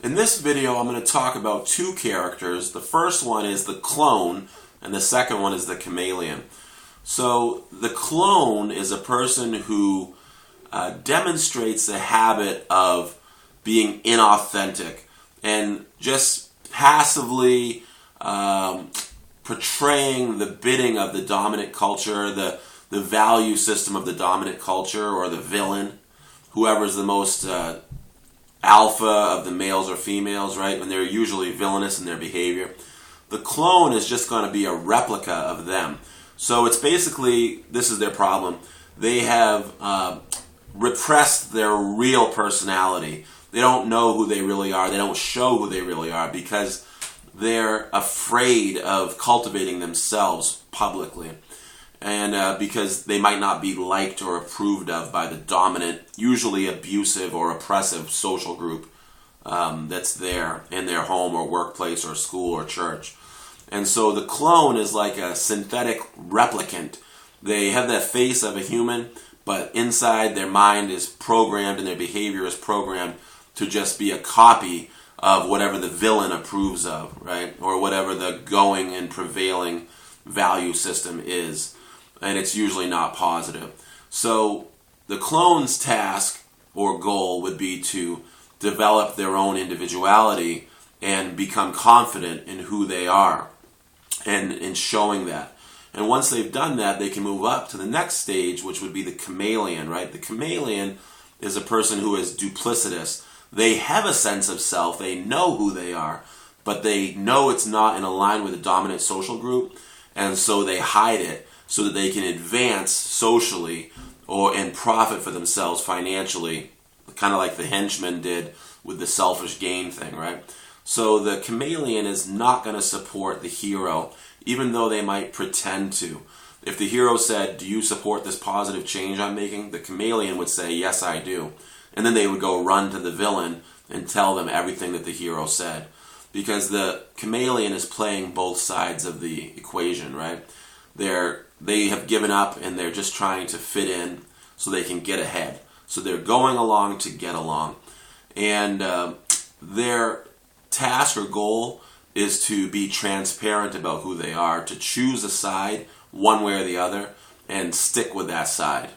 In this video, I'm going to talk about two characters. The first one is the clone, and the second one is the chameleon. So the clone is a person who demonstrates the habit of being inauthentic and just passively portraying the bidding of the dominant culture, the value system of the dominant culture, or the villain, whoever's the most alpha of the males or females, right? When they're usually villainous in their behavior. The clone is just going to be a replica of them. So it's basically, this is their problem. They have repressed their real personality. They don't know who they really are. They don't show who they really are because they're afraid of cultivating themselves publicly. And because they might not be liked or approved of by the dominant, usually abusive or oppressive social group that's there in their home or workplace or school or church. And so the clone is like a synthetic replicant. They have the face of a human, but inside their mind is programmed and their behavior is programmed to just be a copy of whatever the villain approves of, right? Or whatever the going and prevailing value system is. And it's usually not positive. So the clone's task or goal would be to develop their own individuality and become confident in who they are and in showing that. And once they've done that, they can move up to the next stage, which would be the chameleon, right? The chameleon is a person who is duplicitous. They have a sense of self. They know who they are, but they know it's not in line with the dominant social group, and so they hide it so that they can advance socially and profit for themselves financially, kind of like the henchman did with the selfish gain thing, right? So the chameleon is not going to support the hero, even though they might pretend to. If the hero said, "Do you support this positive change I'm making?" the chameleon would say, "Yes, I do." And then they would go run to the villain and tell them everything that the hero said. Because the chameleon is playing both sides of the equation, right? They have given up and they're just trying to fit in so they can get ahead. So they're going along to get along. And their task or goal is to be transparent about who they are, to choose a side one way or the other and stick with that side.